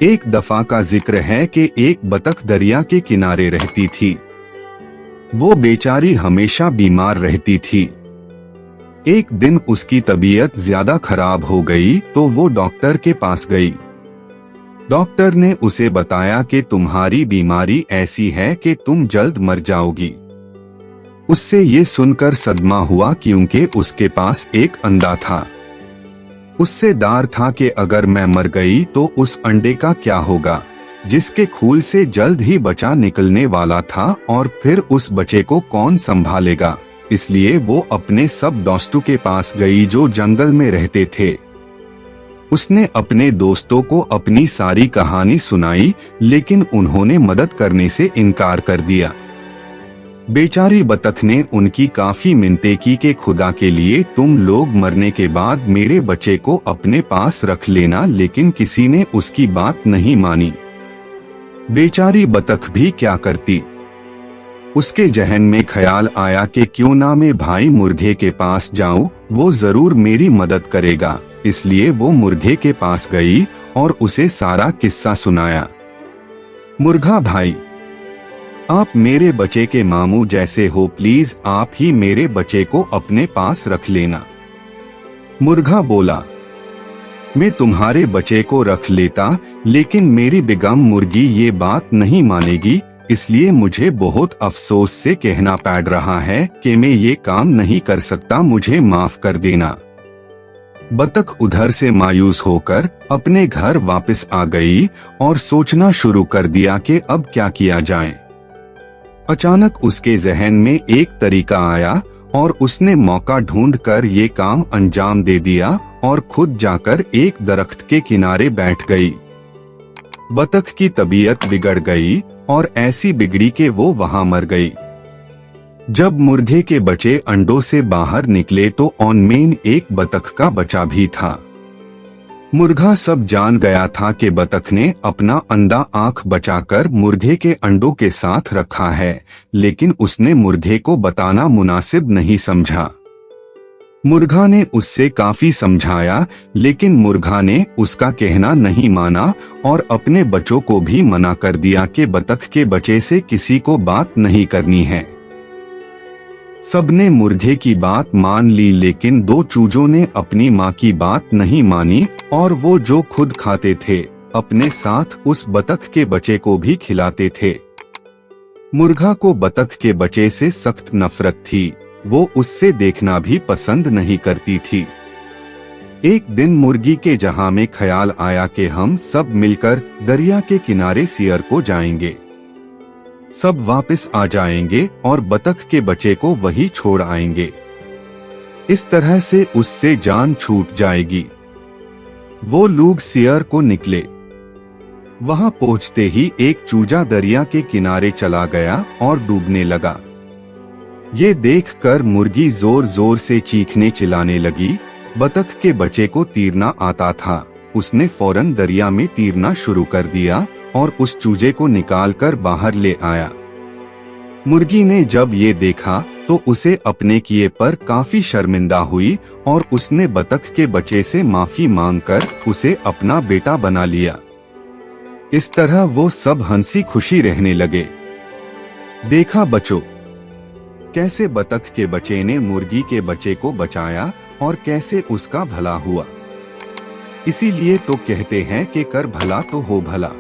एक दफा का जिक्र है कि एक बतख दरिया के किनारे रहती थी। वो बेचारी हमेशा बीमार रहती थी। एक दिन उसकी तबीयत ज्यादा खराब हो गई तो वो डॉक्टर के पास गई। डॉक्टर ने उसे बताया कि तुम्हारी बीमारी ऐसी है कि तुम जल्द मर जाओगी। उससे ये सुनकर सदमा हुआ क्योंकि उसके पास एक अंडा था। उससे डर था कि अगर मैं मर गई तो उस अंडे का क्या होगा, जिसके खूल से जल्द ही बच्चा निकलने वाला था, और फिर उस बच्चे को कौन संभालेगा। इसलिए वो अपने सब दोस्तों के पास गई जो जंगल में रहते थे। उसने अपने दोस्तों को अपनी सारी कहानी सुनाई, लेकिन उन्होंने मदद करने से इनकार कर दिया। बेचारी बतख ने उनकी काफी मिन्नतें की कि खुदा के लिए तुम लोग मरने के बाद मेरे बच्चे को अपने पास रख लेना, लेकिन किसी ने उसकी बात नहीं मानी। बेचारी बतख भी क्या करती। उसके जहन में ख्याल आया कि क्यों ना मैं भाई मुर्गे के पास जाऊं, वो जरूर मेरी मदद करेगा। इसलिए वो मुर्गे के पास गई और उसे सारा किस्सा सुनाया। मुर्गा भाई, आप मेरे बच्चे के मामू जैसे हो, प्लीज आप ही मेरे बच्चे को अपने पास रख लेना। मुर्गा बोला, मैं तुम्हारे बच्चे को रख लेता, लेकिन मेरी बेगम मुर्गी ये बात नहीं मानेगी, इसलिए मुझे बहुत अफसोस से कहना पड़ रहा है कि मैं ये काम नहीं कर सकता, मुझे माफ कर देना। बतख उधर से मायूस होकर अपने घर वापस आ गई और सोचना शुरू कर दिया कि अब क्या किया जाए। अचानक उसके जहन में एक तरीका आया और उसने मौका ढूंढकर ये काम अंजाम दे दिया और खुद जाकर एक दरख्त के किनारे बैठ गई। बतख की तबीयत बिगड़ गई और ऐसी बिगड़ी कि वो वहां मर गई। जब मुर्गे के बच्चे अंडों से बाहर निकले तो उनमें एक बतख का बच्चा भी था। मुर्गा सब जान गया था कि बतख ने अपना अंडा आंख बचाकर मुर्गे के अंडों के साथ रखा है, लेकिन उसने मुर्गे को बताना मुनासिब नहीं समझा। मुर्गा ने उससे काफी समझाया, लेकिन मुर्गा ने उसका कहना नहीं माना और अपने बच्चों को भी मना कर दिया कि बतख के बच्चे से किसी को बात नहीं करनी है। सबने मुर्गे की बात मान ली, लेकिन दो चूजों ने अपनी माँ की बात नहीं मानी और वो जो खुद खाते थे अपने साथ उस बतख के बच्चे को भी खिलाते थे। मुर्गा को बतख के बच्चे से सख्त नफरत थी, वो उससे देखना भी पसंद नहीं करती थी। एक दिन मुर्गी के जहां में ख्याल आया कि हम सब मिलकर दरिया के किनारे सियर को जाएंगे। सब वापस आ जाएंगे और बतख के बच्चे को वही छोड़ आएंगे। इस तरह से उससे जान छूट जाएगी। वो लोग सियर को निकले। वहां पहुंचते ही एक चूजा दरिया के किनारे चला गया और डूबने लगा। ये देखकर मुर्गी जोर जोर से चीखने चिल्लाने लगी। बतख के बच्चे को तीरना आता था। उसने फौरन दरिया में तीरना शुरू कर दिया और उस चूजे को निकालकर बाहर ले आया। मुर्गी ने जब ये देखा तो उसे अपने किए पर काफी शर्मिंदा हुई और उसने बतख के बच्चे से माफी मांगकर उसे अपना बेटा बना लिया। इस तरह वो सब हंसी खुशी रहने लगे। देखा बच्चों, कैसे बतख के बच्चे ने मुर्गी के बच्चे को बचाया और कैसे उसका भला हुआ। इसीलिए तो कहते हैं कि कर भला तो हो भला।